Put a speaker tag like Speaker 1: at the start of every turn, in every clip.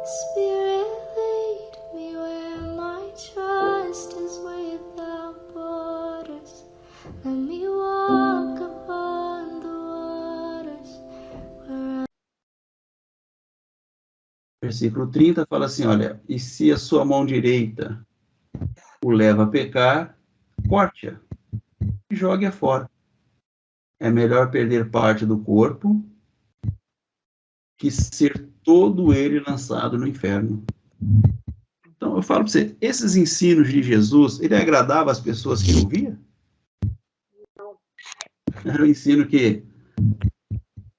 Speaker 1: Spirit, lead me where my trust is without borders. Let me walk upon the waters where
Speaker 2: Versículo 30 fala assim, olha, e se a sua mão direita o leva a pecar, corte-a e jogue-a fora. É melhor perder parte do corpo que ser todo ele lançado no inferno. Então, eu falo para você, esses ensinos de Jesus, ele agradava as pessoas que ouviam? Era um ensino que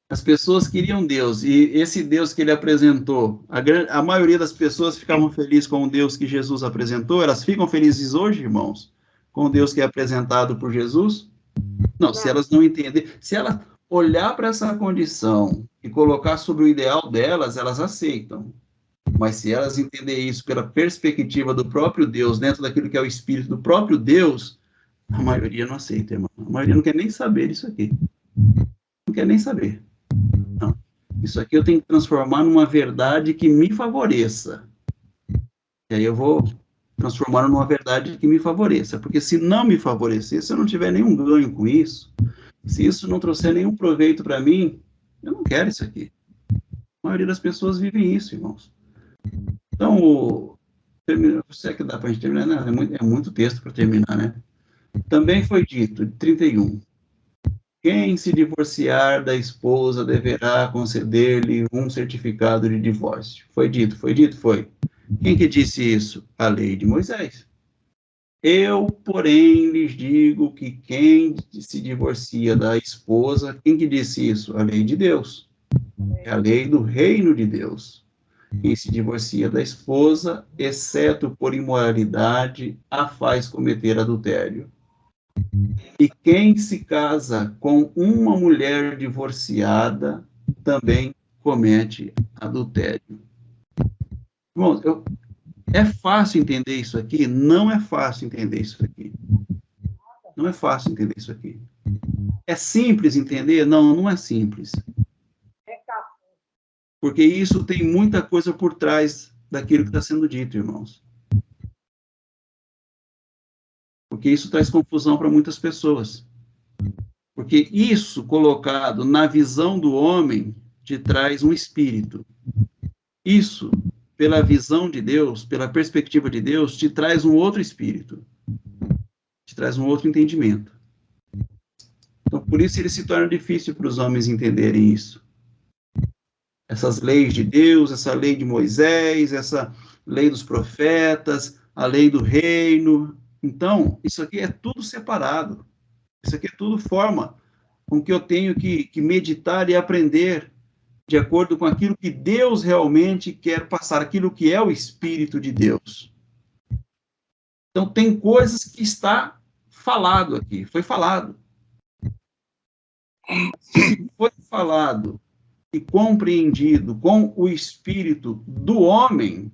Speaker 2: as pessoas queriam Deus, e esse Deus que ele apresentou, a maioria das pessoas ficavam felizes com o Deus que Jesus apresentou, elas ficam felizes hoje, irmãos, com o Deus que é apresentado por Jesus? Não, se elas não entenderem, se ela olhar para essa condição e colocar sobre o ideal delas, elas aceitam. Mas se elas entenderem isso pela perspectiva do próprio Deus, dentro daquilo que é o espírito do próprio Deus, a maioria não aceita, irmão. A maioria não quer nem saber disso aqui. Não quer nem saber. Não. Isso aqui eu tenho que transformar numa verdade que me favoreça. E aí eu vou transformar numa verdade que me favoreça. Porque se não me favorecer, se eu não tiver nenhum ganho com isso, se isso não trouxer nenhum proveito para mim, eu não quero isso aqui. A maioria das pessoas vivem isso, irmãos. Então, será que dá para a gente terminar? Não, é muito texto para terminar, né? Também foi dito, 31, quem se divorciar da esposa deverá conceder-lhe um certificado de divórcio. Foi dito, foi dito, foi. Quem que disse isso? A lei de Moisés. Eu, porém, lhes digo que quem se divorcia da esposa, quem que disse isso? A lei de Deus. É a lei do reino de Deus. Quem se divorcia da esposa, exceto por imoralidade, a faz cometer adultério. E quem se casa com uma mulher divorciada também comete adultério. Bom, é fácil entender isso aqui? Não é fácil entender isso aqui. Não é fácil entender isso aqui. É simples entender? Não, não é simples. Porque isso tem muita coisa por trás daquilo que está sendo dito, irmãos. Porque isso traz confusão para muitas pessoas. Porque isso, colocado na visão do homem, te traz um espírito. Isso, pela visão de Deus, pela perspectiva de Deus, te traz um outro espírito. Te traz um outro entendimento. Então, por isso ele se torna difícil para os homens entenderem isso. Essas leis de Deus, essa lei de Moisés, essa lei dos profetas, a lei do reino. Então, isso aqui é tudo separado. Isso aqui é tudo forma com que eu tenho que meditar e aprender de acordo com aquilo que Deus realmente quer passar, aquilo que é o Espírito de Deus. Então, tem coisas que está falado aqui, foi falado. Se foi falado e compreendido com o espírito do homem,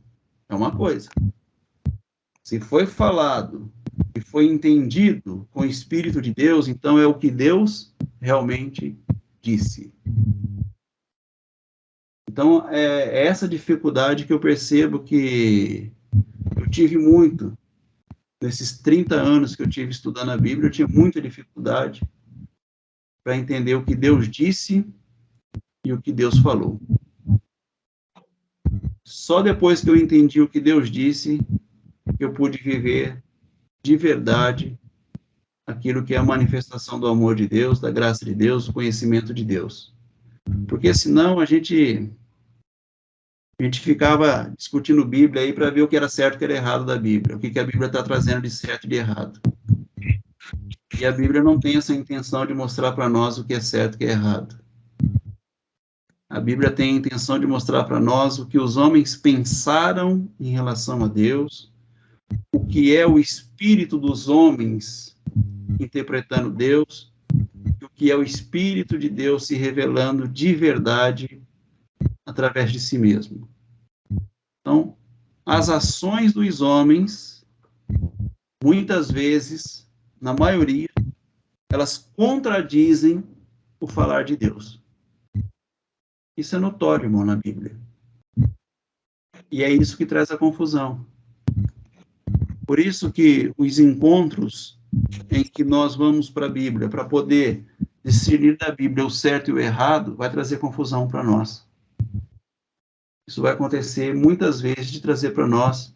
Speaker 2: é uma coisa. Se foi falado e foi entendido com o espírito de Deus, então é o que Deus realmente disse. Então, é essa dificuldade que eu percebo que eu tive muito. Nesses 30 anos que eu tive estudando a Bíblia, eu tinha muita dificuldade para entender o que Deus disse e o que Deus falou. Só depois que eu entendi o que Deus disse, eu pude viver de verdade aquilo que é a manifestação do amor de Deus, da graça de Deus, do conhecimento de Deus. Porque senão a gente ficava discutindo Bíblia aí para ver o que era certo e o que era errado da Bíblia, o que a Bíblia está trazendo de certo e de errado. E a Bíblia não tem essa intenção de mostrar para nós o que é certo e o que é errado. A Bíblia tem a intenção de mostrar para nós o que os homens pensaram em relação a Deus, o que é o espírito dos homens interpretando Deus, e o que é o Espírito de Deus se revelando de verdade através de si mesmo. Então, as ações dos homens, muitas vezes, na maioria, elas contradizem o falar de Deus. Isso é notório, irmão, na Bíblia. E é isso que traz a confusão. Por isso que os encontros em que nós vamos para a Bíblia, para poder discernir da Bíblia o certo e o errado, vai trazer confusão para nós. Isso vai acontecer muitas vezes de trazer para nós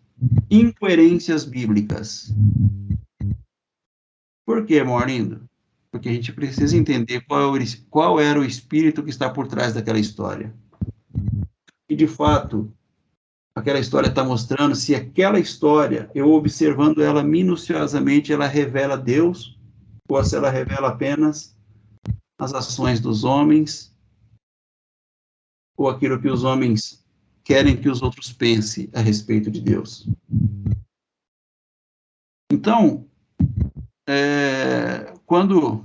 Speaker 2: incoerências bíblicas. Por quê, amor lindo? Porque a gente precisa entender qual era o espírito que está por trás daquela história. E, de fato, aquela história está mostrando se aquela história, eu observando ela minuciosamente, ela revela Deus, ou se ela revela apenas as ações dos homens, ou aquilo que os homens querem que os outros pensem a respeito de Deus. Então, quando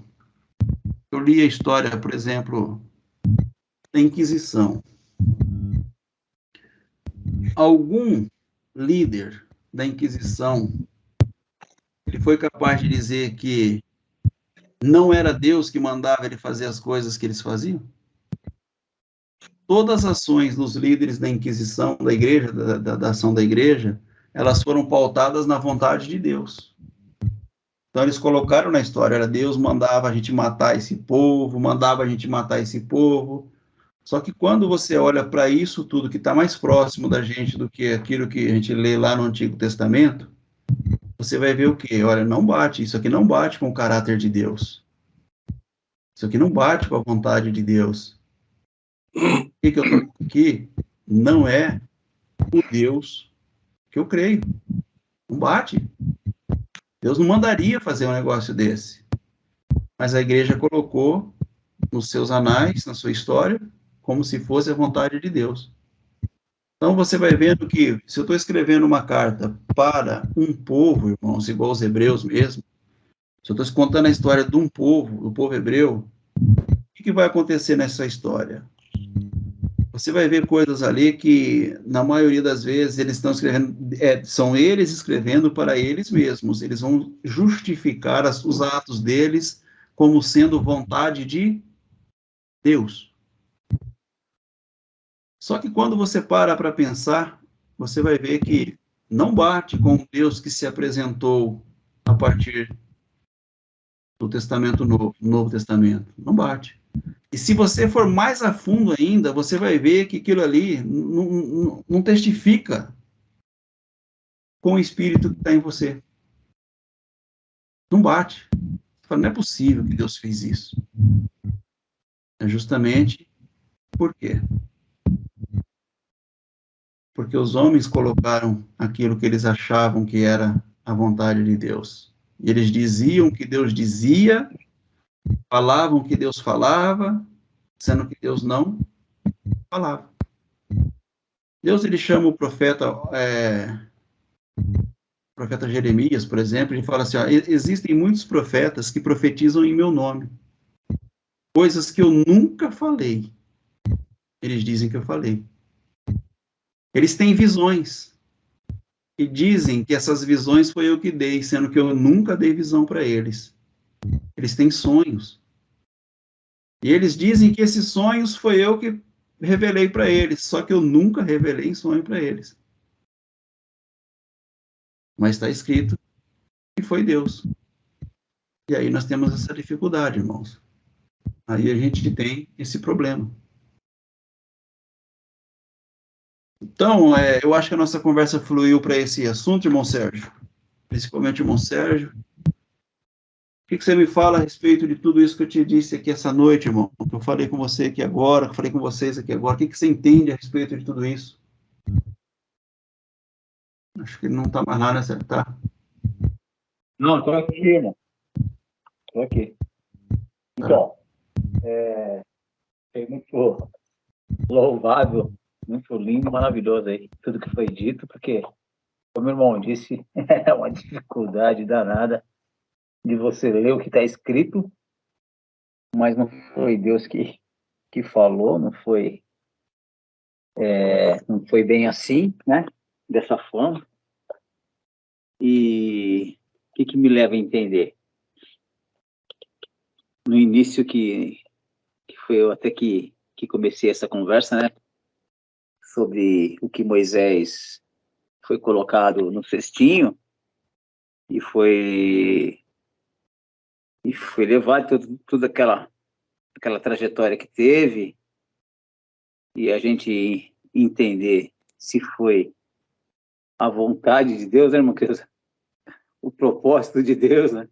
Speaker 2: eu li a história, por exemplo, da Inquisição, algum líder da Inquisição, ele foi capaz de dizer que não era Deus que mandava ele fazer as coisas que eles faziam? Todas as ações dos líderes da Inquisição, da igreja, da ação da igreja, elas foram pautadas na vontade de Deus. Então, eles colocaram na história, era Deus mandava a gente matar esse povo, mandava a gente matar esse povo. Só que quando você olha para isso tudo que está mais próximo da gente do que aquilo que a gente lê lá no Antigo Testamento, você vai ver o quê? Olha, não bate, isso aqui não bate com o caráter de Deus. Isso aqui não bate com a vontade de Deus. O que eu estou aqui não é o Deus que eu creio. Não bate. Deus não mandaria fazer um negócio desse. Mas a igreja colocou nos seus anais, na sua história, como se fosse a vontade de Deus. Então você vai vendo que, se eu estou escrevendo uma carta para um povo, irmãos, igual os hebreus mesmo, se eu estou contando a história de um povo, do povo hebreu, o que vai acontecer nessa história? Você vai ver coisas ali que, na maioria das vezes, eles estão escrevendo, são eles escrevendo para eles mesmos. Eles vão justificar os atos deles como sendo vontade de Deus. Só que quando você para pensar, você vai ver que não bate com o Deus que se apresentou a partir do Testamento Novo, Novo Testamento. Não bate. E se você for mais a fundo ainda, você vai ver que aquilo ali não testifica com o Espírito que está em você. Não bate. Você fala, não é possível que Deus fez isso. É justamente por quê? Porque os homens colocaram aquilo que eles achavam que era a vontade de Deus. E eles diziam que Deus dizia, falavam que Deus falava, sendo que Deus não falava. Deus, ele chama o profeta Jeremias, por exemplo, ele fala assim, ó, existem muitos profetas que profetizam em meu nome, coisas que eu nunca falei. Eles dizem que eu falei. Eles têm visões, e dizem que essas visões foi eu que dei, sendo que eu nunca dei visão para eles. Eles têm sonhos. E eles dizem que esses sonhos foi eu que revelei para eles, só que eu nunca revelei em sonho para eles. Mas está escrito que foi Deus. E aí nós temos essa dificuldade, irmãos. Aí a gente tem esse problema. Então, eu acho que a nossa conversa fluiu para esse assunto, irmão Sérgio. Principalmente, irmão Sérgio. O que você me fala a respeito de tudo isso que eu te disse aqui essa noite, irmão? Que eu falei com você aqui agora, que eu falei com vocês aqui agora. O que você entende a respeito de tudo isso? Acho que ele não está mais lá, né? Você tá?
Speaker 3: Não, estou aqui, irmão. Estou aqui. Então, foi muito louvável, muito lindo, maravilhoso aí, tudo que foi dito, porque, como o irmão disse, é uma dificuldade danada de você ler o que está escrito, mas não foi Deus que falou, não foi bem assim, né? Dessa forma. E o que me leva a entender? No início que foi eu até que comecei essa conversa, né? sobre o que Moisés foi colocado no cestinho e foi levado toda aquela trajetória que teve, e a gente entender se foi a vontade de Deus, né, irmão? O propósito de Deus, né?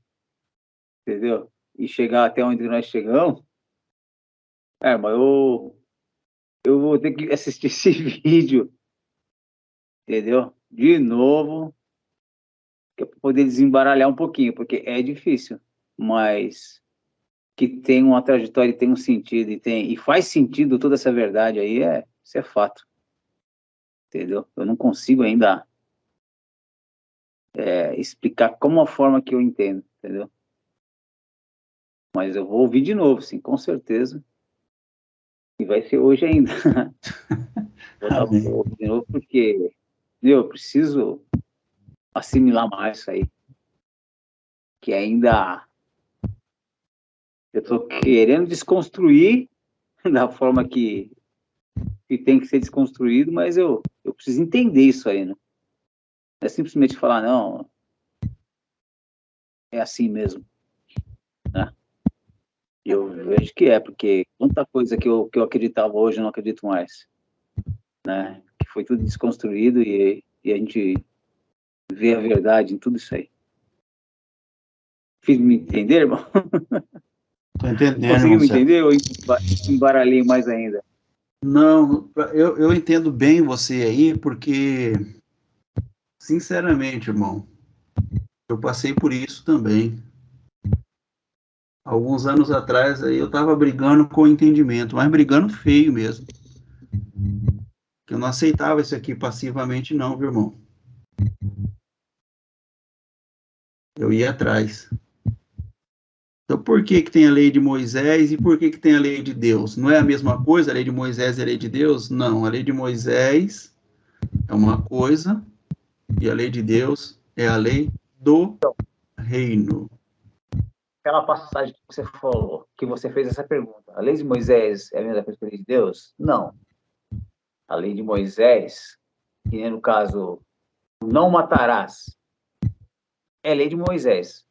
Speaker 3: Entendeu? E chegar até onde nós chegamos. Mas eu vou ter que assistir esse vídeo, entendeu? De novo, para poder desembaralhar um pouquinho, porque é difícil, mas que tem uma trajetória e tem um sentido, e faz sentido toda essa verdade aí, isso é fato. Entendeu? Eu não consigo ainda explicar como a forma que eu entendo, entendeu? Mas eu vou ouvir de novo, sim, com certeza. E vai ser hoje ainda. Vou ouvir de novo porque eu preciso assimilar mais isso aí. Que ainda eu estou querendo desconstruir da forma que tem que ser desconstruído, mas eu preciso entender isso aí, né? Não é simplesmente falar, não, é assim mesmo, né? Eu vejo que porque quanta coisa que eu acreditava hoje eu não acredito mais, né? Que foi tudo desconstruído e a gente vê a verdade em tudo isso aí. Fiz me entender, irmão?
Speaker 2: Tô entendendo.
Speaker 3: Conseguiu me entender ou embaralhei mais ainda?
Speaker 2: Não, eu entendo bem você aí, porque, sinceramente, irmão, eu passei por isso também. Alguns anos atrás aí eu estava brigando com o entendimento, mas brigando feio mesmo. Eu não aceitava isso aqui passivamente não, viu, irmão? Eu ia atrás. Então, por que tem a lei de Moisés e por que tem a lei de Deus? Não é a mesma coisa, a lei de Moisés e a lei de Deus? Não, a lei de Moisés é uma coisa e a lei de Deus é a lei do reino.
Speaker 3: Aquela passagem que você falou, que você fez essa pergunta, a lei de Moisés é a mesma coisa que a lei de Deus? Não. A lei de Moisés, que no caso, não matarás, é lei de Moisés.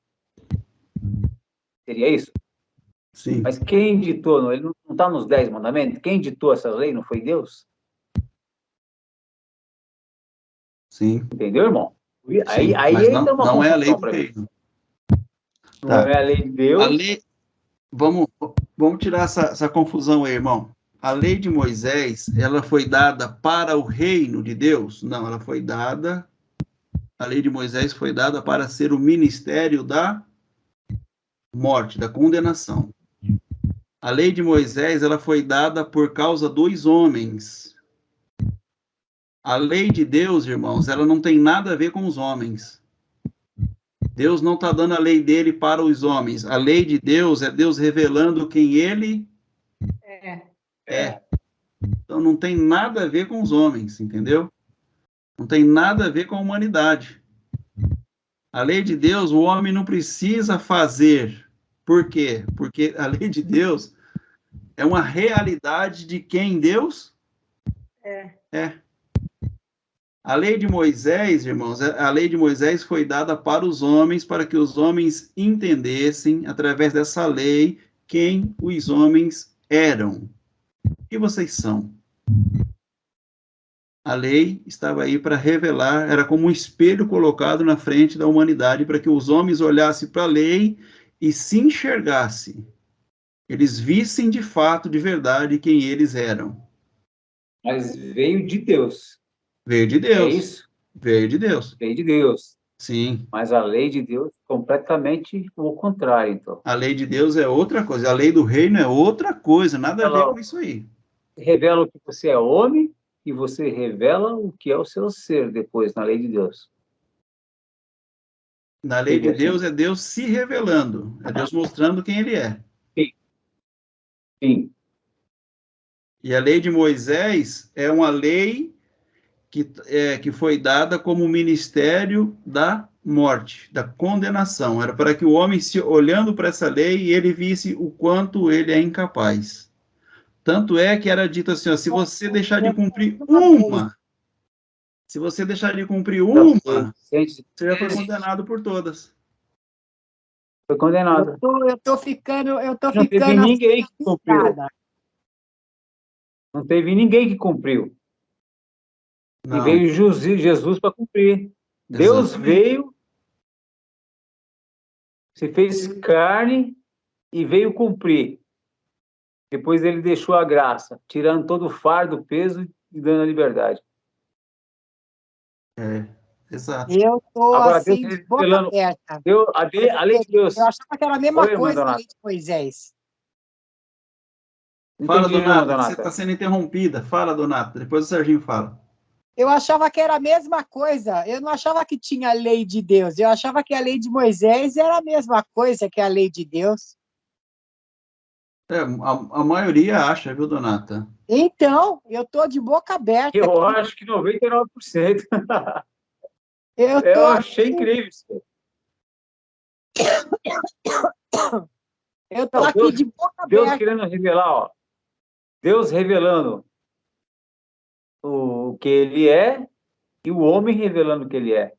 Speaker 3: Seria isso?
Speaker 2: Sim.
Speaker 3: Mas quem ditou, ele não está nos 10 mandamentos? Quem ditou essa lei não foi Deus?
Speaker 2: Sim.
Speaker 3: Entendeu, irmão? Aí
Speaker 2: mas
Speaker 3: entra uma
Speaker 2: não é a lei do
Speaker 3: para mim.
Speaker 2: reino.
Speaker 3: Não é a lei de Deus.
Speaker 2: A lei... Vamos tirar essa confusão aí, irmão. A lei de Moisés, ela foi dada para o reino de Deus? Não, ela foi dada... A lei de Moisés foi dada para ser o ministério da morte, da condenação. A lei de Moisés, ela foi dada por causa dos homens. A lei de Deus, irmãos, ela não tem nada a ver com os homens. Deus não está dando a lei dele para os homens. A lei de Deus é Deus revelando quem ele é. Então não tem nada a ver com os homens, entendeu? Não tem nada a ver com a humanidade. A lei de Deus, o homem não precisa fazer. Por quê? Porque a lei de Deus é uma realidade de quem Deus é. A lei de Moisés, irmãos, a lei de Moisés foi dada para os homens, para que os homens entendessem, através dessa lei, quem os homens eram. O que vocês são? A lei estava aí para revelar, era como um espelho colocado na frente da humanidade, para que os homens olhassem para a lei e se enxergassem. Eles vissem de fato, de verdade, quem eles eram.
Speaker 3: Mas veio de Deus.
Speaker 2: Veio de Deus.
Speaker 3: É isso?
Speaker 2: Veio de Deus.
Speaker 3: Veio de Deus.
Speaker 2: Sim.
Speaker 3: Mas a lei de Deus é completamente o contrário, então.
Speaker 2: A lei de Deus é outra coisa. A lei do reino é outra coisa. Nada a ver com isso aí.
Speaker 3: Revela o que você é homem e você revela o que é o seu ser depois na lei de Deus.
Speaker 2: Na lei de Deus é Deus se revelando. É Deus mostrando quem ele é.
Speaker 3: Sim.
Speaker 2: E a lei de Moisés é uma lei que foi dada como ministério da morte, da condenação. Era para que o homem, olhando para essa lei, ele visse o quanto ele é incapaz. Tanto é que era dito assim, ó, se você deixar de cumprir uma, você já foi condenado por todas.
Speaker 3: Foi condenado.
Speaker 4: Eu tô ficando
Speaker 3: Não teve ninguém que cumpriu.
Speaker 4: assustada.
Speaker 3: Não teve ninguém que cumpriu.
Speaker 2: Não.
Speaker 3: E veio Jesus para cumprir. Deus
Speaker 2: Exatamente.
Speaker 3: veio, se fez carne e veio cumprir. Depois ele deixou a graça, tirando todo o fardo, o peso e dando a liberdade.
Speaker 2: Exato.
Speaker 4: Eu tô
Speaker 3: Agora,
Speaker 4: assim,
Speaker 3: Deus
Speaker 4: de boca
Speaker 3: revelando.
Speaker 4: aberta.
Speaker 3: A lei de Deus.
Speaker 4: Eu achava que era a mesma
Speaker 3: Oi,
Speaker 4: coisa a
Speaker 3: Donato.
Speaker 4: lei de Moisés.
Speaker 3: Não
Speaker 2: Fala,
Speaker 3: entendi,
Speaker 2: Donato,
Speaker 3: Donato.
Speaker 2: você está sendo interrompida. Fala, Donato, depois o Serginho fala.
Speaker 4: Eu achava que era a mesma coisa. Eu não achava que tinha a lei de Deus. Eu achava que a lei de Moisés era a mesma coisa que a lei de Deus.
Speaker 2: A maioria acha, viu, Donata?
Speaker 4: Então, eu tô de boca aberta.
Speaker 3: Eu acho que 99%.
Speaker 4: Eu
Speaker 3: Eu
Speaker 4: tô,
Speaker 3: achei incrível isso.
Speaker 4: eu tô
Speaker 3: Não,
Speaker 4: aqui
Speaker 3: Deus-
Speaker 4: de boca
Speaker 3: Deus
Speaker 4: aberta.
Speaker 3: querendo revelar, ó. Deus revelando o que ele é e o homem revelando o que ele é.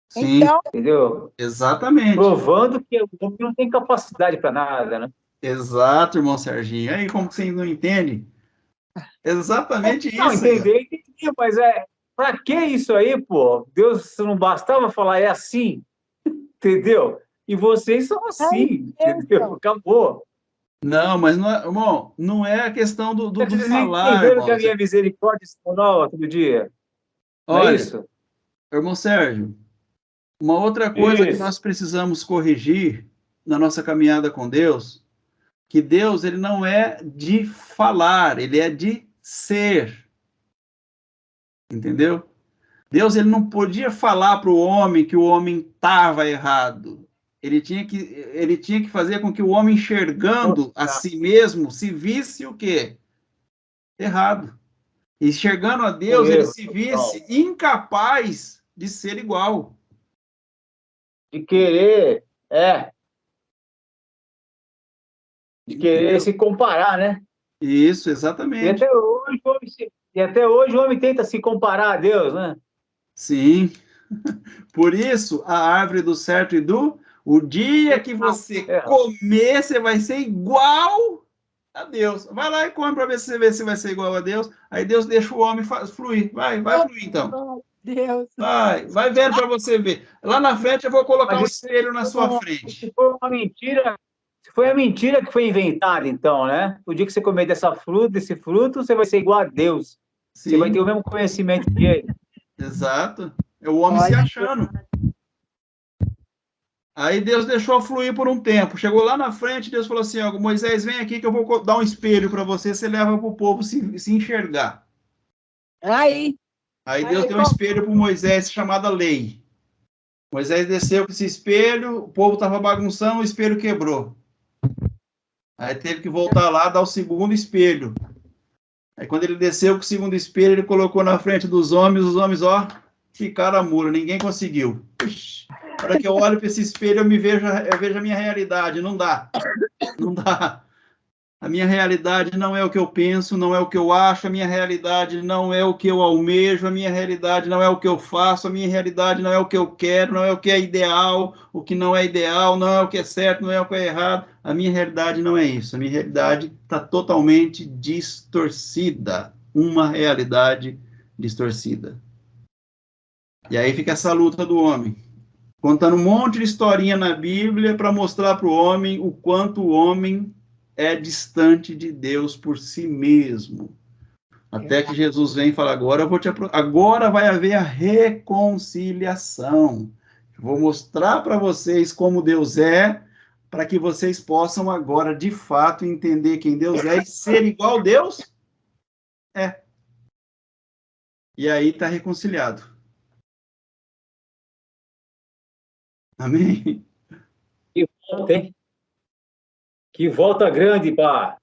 Speaker 2: Sim,
Speaker 4: Então,
Speaker 3: Entendeu?
Speaker 2: exatamente.
Speaker 3: Provando que o homem não tem capacidade para nada, né?
Speaker 2: Exato, irmão Serginho. Aí, como que você não entende? Exatamente
Speaker 3: Não,
Speaker 2: isso aí, ó.
Speaker 3: entendi, mas pra que isso aí, pô? Deus não bastava falar é assim, entendeu? E vocês são assim, entendeu? Acabou.
Speaker 2: Não, mas não é, irmão, não é a questão do
Speaker 3: Vocês
Speaker 2: falar,
Speaker 3: entenderam que
Speaker 2: irmão.
Speaker 3: a minha misericórdia se renova todo dia? Não é
Speaker 2: Olha,
Speaker 3: isso?
Speaker 2: irmão Sérgio, uma outra coisa que
Speaker 3: Isso.
Speaker 2: nós precisamos corrigir na nossa caminhada com Deus, que Deus, ele não é de falar, ele é de ser. Entendeu? Deus, ele não podia falar para o homem que o homem estava errado. Ele tinha que fazer com que o homem, enxergando a si mesmo, se visse o quê? Errado. E enxergando a Deus, ele se visse incapaz de ser igual.
Speaker 3: De querer, de querer
Speaker 2: Entendeu?
Speaker 3: se comparar, né?
Speaker 2: Isso,
Speaker 3: E
Speaker 2: exatamente.
Speaker 3: até hoje o homem tenta se comparar a Deus, né?
Speaker 2: Sim. Por isso, a árvore do certo e do... O dia que você comer, você vai ser igual a Deus. Vai lá e come para ver se vai ser igual a Deus. Aí Deus deixa o homem fluir. Vai fluir então.
Speaker 4: Deus.
Speaker 2: Vai vendo para você ver. Lá na frente eu vou colocar um espelho na sua frente.
Speaker 3: Se foi uma mentira, se foi a mentira que foi inventada, então, né? O dia que você comer desse fruto, você vai ser igual a Deus.
Speaker 2: Sim.
Speaker 3: Você vai ter o mesmo conhecimento que ele.
Speaker 2: Exato. É o homem se achando. Aí Deus deixou fluir por um tempo. Chegou lá na frente, Deus falou assim, ó, Moisés, vem aqui que eu vou dar um espelho para você, você leva para o povo se enxergar. Aí Deus deu um espelho para Moisés chamado lei. Moisés desceu com esse espelho, o povo estava bagunçando, o espelho quebrou. Aí teve que voltar lá, dar o segundo espelho. Aí quando ele desceu com o segundo espelho, ele colocou na frente dos homens, os homens, ó, ficaram a muro, ninguém conseguiu. Puxa, na hora que eu olho para esse espelho, eu vejo a minha realidade, não dá. Não dá. A minha realidade não é o que eu penso, não é o que eu acho, a minha realidade não é o que eu almejo, a minha realidade não é o que eu faço, a minha realidade não é o que eu quero, não é o que é ideal, o que não é ideal, não é o que é certo, não é o que é errado. A minha realidade não é isso. A minha realidade está totalmente distorcida. Uma realidade distorcida. E aí fica essa luta do homem, contando um monte de historinha na Bíblia para mostrar para o homem o quanto o homem é distante de Deus por si mesmo. Até que Jesus vem e fala, agora vai haver a reconciliação. Eu vou mostrar para vocês como Deus é, para que vocês possam agora, de fato, entender quem Deus é e ser igual a Deus é. E aí está reconciliado. Amém?
Speaker 3: Que volta, hein? Que volta grande para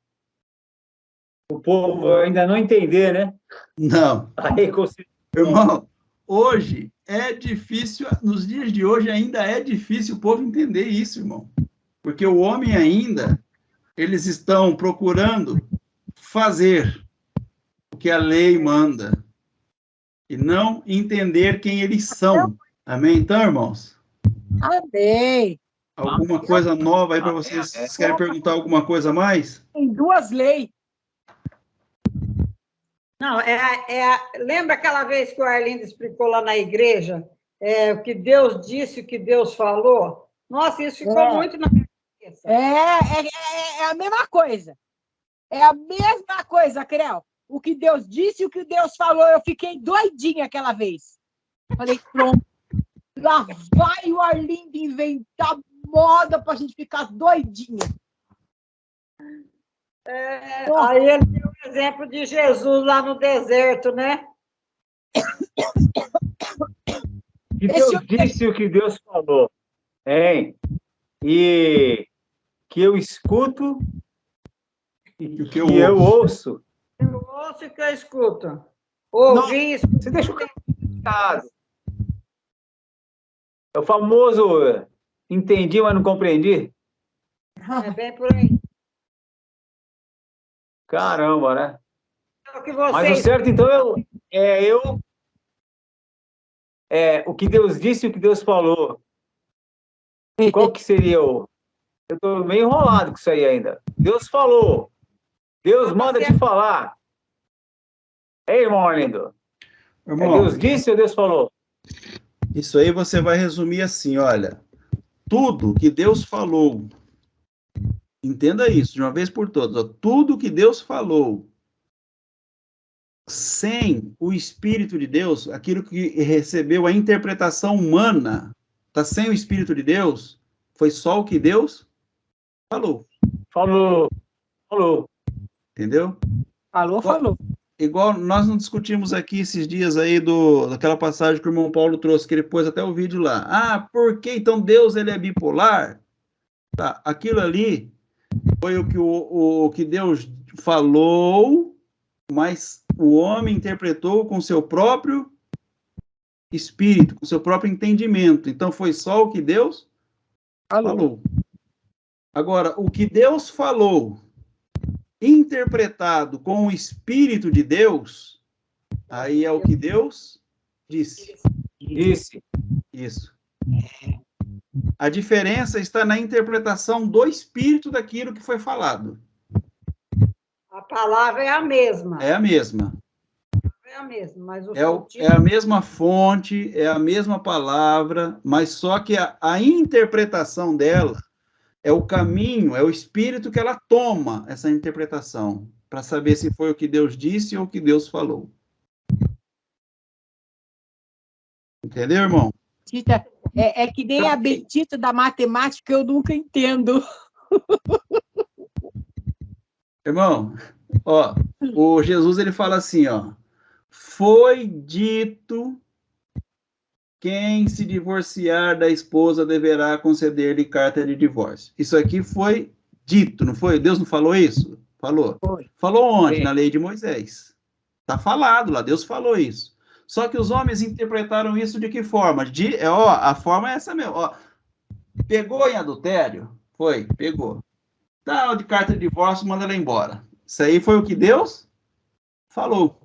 Speaker 3: o povo ainda não entender, né?
Speaker 2: Não.
Speaker 3: A reconciliação.
Speaker 2: Irmão, hoje é difícil, nos dias de hoje ainda é difícil o povo entender isso, irmão. Porque o homem ainda, eles estão procurando fazer o que a lei manda e não entender quem eles são. Amém? Então, irmãos,
Speaker 4: Amém.
Speaker 2: alguma coisa nova aí para vocês? Vocês querem perguntar alguma coisa a mais?
Speaker 4: Tem duas leis.
Speaker 5: Não, lembra aquela vez que o Arlindo explicou lá na igreja o que Deus disse, o que Deus falou? Nossa, isso ficou muito na minha cabeça.
Speaker 4: É a mesma coisa. É a mesma coisa, Creu. O que Deus disse e o que Deus falou. Eu fiquei doidinha aquela vez. Falei, pronto. Lá vai o Arlindo inventar moda para a gente ficar doidinha.
Speaker 5: Aí ele deu o exemplo de Jesus lá no deserto, né?
Speaker 3: Que Deus disse o que Deus falou. Hein? E que eu escuto e
Speaker 2: O que
Speaker 3: eu ouço.
Speaker 5: Eu ouço e que eu escuto. Ouvi isso.
Speaker 3: Você deixa o caso. É o famoso entendi, mas não compreendi.
Speaker 5: É bem por aí.
Speaker 3: Caramba, né?
Speaker 5: É o que
Speaker 3: Mas o
Speaker 5: vocês...
Speaker 3: certo, então, o que Deus disse e o que Deus falou. Qual que seria o... Eu estou meio enrolado com isso aí ainda. Deus falou. Deus manda te falar. Ei, irmão Arlindo.
Speaker 2: Irmão,
Speaker 3: Deus disse ou Deus falou?
Speaker 2: isso aí você vai resumir assim, olha. Tudo que Deus falou, entenda isso de uma vez por todas, ó, tudo que Deus falou, sem o Espírito de Deus, aquilo que recebeu a interpretação humana, tá sem o Espírito de Deus, foi só o que Deus falou.
Speaker 3: Falou.
Speaker 2: Entendeu?
Speaker 4: Falou.
Speaker 2: Igual nós não discutimos aqui esses dias aí daquela passagem que o irmão Paulo trouxe, que ele pôs até o vídeo lá. Ah, por que então Deus ele é bipolar? Tá, aquilo ali foi o que Deus falou, mas o homem interpretou com seu próprio espírito, com seu próprio entendimento. Então foi só o que Deus falou. Agora, o que Deus falou, interpretado com o Espírito de Deus, aí é o que Deus disse.
Speaker 3: Disse.
Speaker 2: Isso. A diferença está na interpretação do Espírito daquilo que foi falado.
Speaker 5: A palavra é a mesma.
Speaker 2: É a mesma.
Speaker 5: É a mesma, mas
Speaker 2: É a mesma fonte, é a mesma palavra, mas só que a interpretação dela é o caminho, é o Espírito que ela toma essa interpretação, para saber se foi o que Deus disse ou o que Deus falou. Entendeu, irmão?
Speaker 4: É que nem a bendita da matemática, eu nunca entendo.
Speaker 2: Irmão, ó, o Jesus ele fala assim, ó, foi dito quem se divorciar da esposa deverá conceder-lhe carta de divórcio. Isso aqui foi dito, não foi? Deus não falou isso? Falou.
Speaker 4: Foi.
Speaker 2: Falou onde?
Speaker 3: Sim.
Speaker 2: Na lei de Moisés. Tá falado lá, Deus falou isso. Só que os homens interpretaram isso de que forma? A forma é essa mesmo. Ó, pegou em adultério? Foi, pegou. Tá, de carta de divórcio, manda ela embora. Isso aí foi o que Deus falou.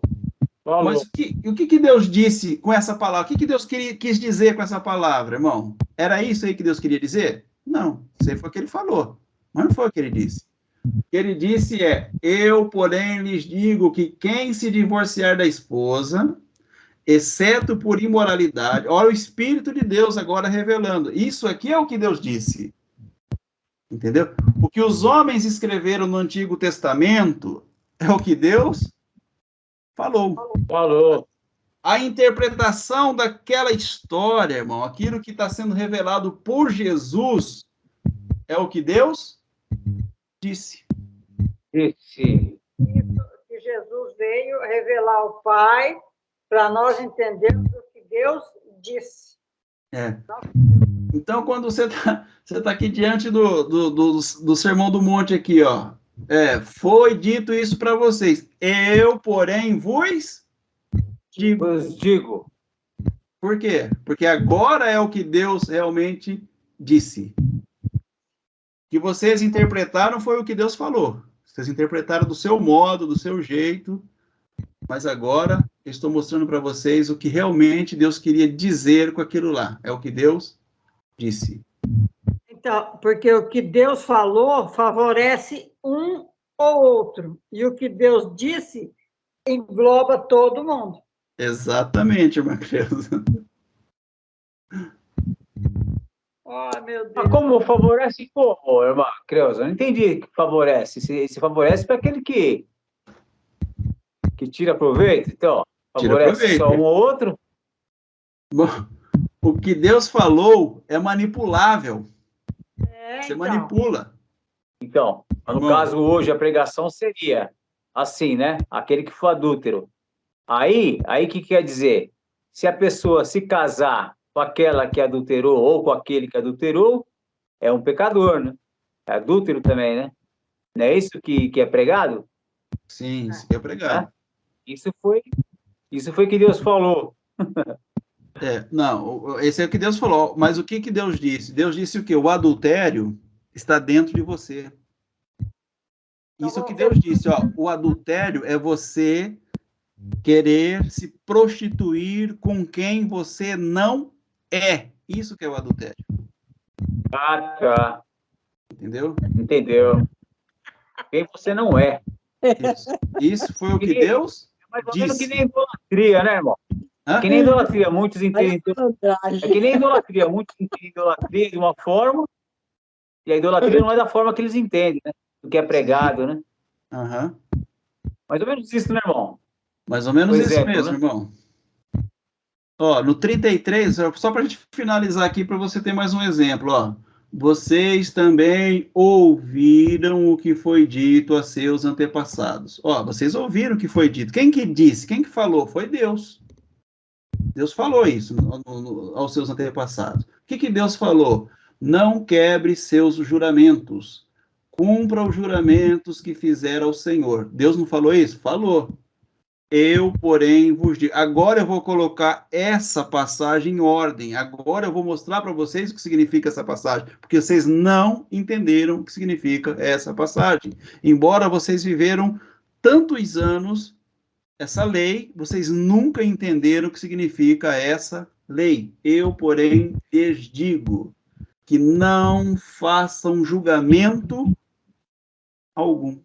Speaker 3: Falou.
Speaker 2: Mas o que Deus disse com essa palavra? O que Deus quis dizer com essa palavra, irmão? Era isso aí que Deus queria dizer? Não, isso aí foi o que ele falou. Mas não foi o que ele disse. O que ele disse eu, porém, lhes digo que quem se divorciar da esposa, exceto por imoralidade, olha o Espírito de Deus agora revelando. Isso aqui é o que Deus disse. Entendeu? O que os homens escreveram no Antigo Testamento é o que Deus falou. A interpretação daquela história, irmão, aquilo que está sendo revelado por Jesus, é o que Deus disse.
Speaker 3: Disse.
Speaker 5: que Jesus veio revelar ao Pai para nós entendermos o que Deus disse.
Speaker 2: Então, quando você tá aqui diante do Sermão do Monte aqui, ó, foi dito isso para vocês. Eu, porém, vos digo. Por quê? Porque agora é o que Deus realmente disse. O que vocês interpretaram foi o que Deus falou. Vocês interpretaram do seu modo, do seu jeito, mas agora eu estou mostrando para vocês o que realmente Deus queria dizer com aquilo lá. É o que Deus disse.
Speaker 5: Então, porque o que Deus falou favorece um ou outro. E o que Deus disse engloba todo mundo.
Speaker 2: Exatamente, irmã Creuza.
Speaker 5: Oh, meu
Speaker 3: Mas
Speaker 5: Deus.
Speaker 3: como favorece como, irmã Creuza? Eu não entendi que favorece. Se favorece para aquele que tira proveito, então.
Speaker 2: Tira
Speaker 3: Favorece
Speaker 2: proveito.
Speaker 3: só um ou outro?
Speaker 2: Bom, o que Deus falou é manipulável. Você
Speaker 5: Então.
Speaker 2: manipula.
Speaker 3: Então, no
Speaker 2: Irmão.
Speaker 3: caso hoje, a pregação seria assim, né? Aquele que for adúltero. Aí, o que quer dizer? Se a pessoa se casar com aquela que adulterou ou com aquele que adulterou, é um pecador, né? É adúltero também, né? Não é isso que é pregado?
Speaker 2: Sim, isso que é pregado.
Speaker 3: Isso foi que Deus falou.
Speaker 2: Não, esse é o que Deus falou. Mas o que Deus disse? Deus disse o quê? O adultério está dentro de você. Isso é o que Deus disse, ó. O adultério é você querer se prostituir com quem você não é. Isso que é o adultério.
Speaker 3: Ah, tá.
Speaker 2: Entendeu?
Speaker 3: Entendeu? Quem você não é.
Speaker 2: Isso foi o que Deus
Speaker 3: Mais ou menos que
Speaker 2: disse.
Speaker 3: nem idolatria, né, irmão?
Speaker 2: Hã?
Speaker 3: É que nem idolatria. Muitos entendem. É
Speaker 4: Malandragem.
Speaker 3: que nem idolatria. Muitos entendem idolatria de uma forma, e a idolatria não é da forma que eles entendem, né? Do que é pregado, né?
Speaker 2: Aham.
Speaker 3: Mais ou menos isso, né, irmão?
Speaker 2: Mais ou menos
Speaker 3: Por
Speaker 2: isso
Speaker 3: exemplo,
Speaker 2: mesmo,
Speaker 3: né?
Speaker 2: irmão. Ó, no 33, só para a gente finalizar aqui, para você ter mais um exemplo, ó. Vocês também ouviram o que foi dito a seus antepassados. Ó, vocês ouviram o que foi dito. Quem que disse? Quem que falou? Foi Deus. Deus falou isso aos seus antepassados. O que Deus falou? Não quebre seus juramentos. Cumpra os juramentos que fizer ao Senhor. Deus não falou isso? Falou. Eu, porém, vos digo. Agora eu vou colocar essa passagem em ordem. Agora eu vou mostrar para vocês o que significa essa passagem, porque vocês não entenderam o que significa essa passagem. Embora vocês viveram tantos anos essa lei, vocês nunca entenderam o que significa essa lei. Eu, porém, lhes digo que não façam julgamento algum.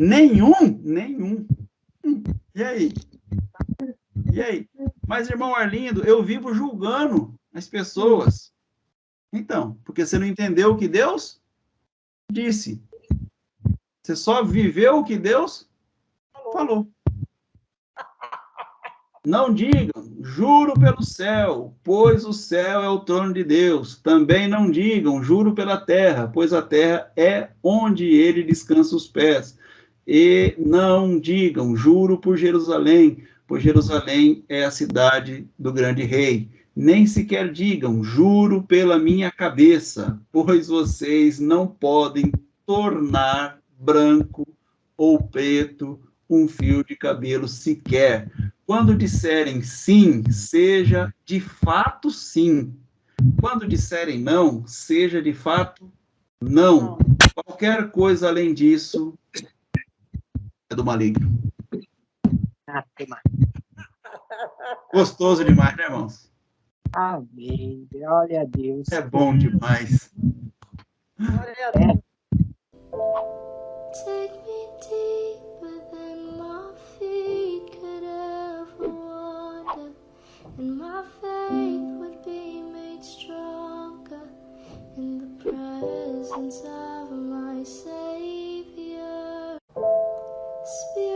Speaker 2: Nenhum. E aí? E aí? Mas, irmão Arlindo, eu vivo julgando as pessoas. Então, porque você não entendeu o que Deus disse. Você só viveu o que Deus falou. Não digam, juro pelo céu, pois o céu é o trono de Deus. Também não digam, juro pela terra, pois a terra é onde ele descansa os pés. E não digam, juro por Jerusalém, pois Jerusalém é a cidade do grande rei. Nem sequer digam, juro pela minha cabeça, pois vocês não podem tornar branco ou preto um fio de cabelo sequer. Quando disserem sim, seja de fato sim. Quando disserem não, seja de fato não. Qualquer coisa além disso é do maligno. Gostoso demais, né, irmãos?
Speaker 4: Amém. Glória a Deus.
Speaker 2: É bom demais.
Speaker 1: Take me deeper than my feet could ever wander, and my faith would be made stronger in the presence of my Savior. Speak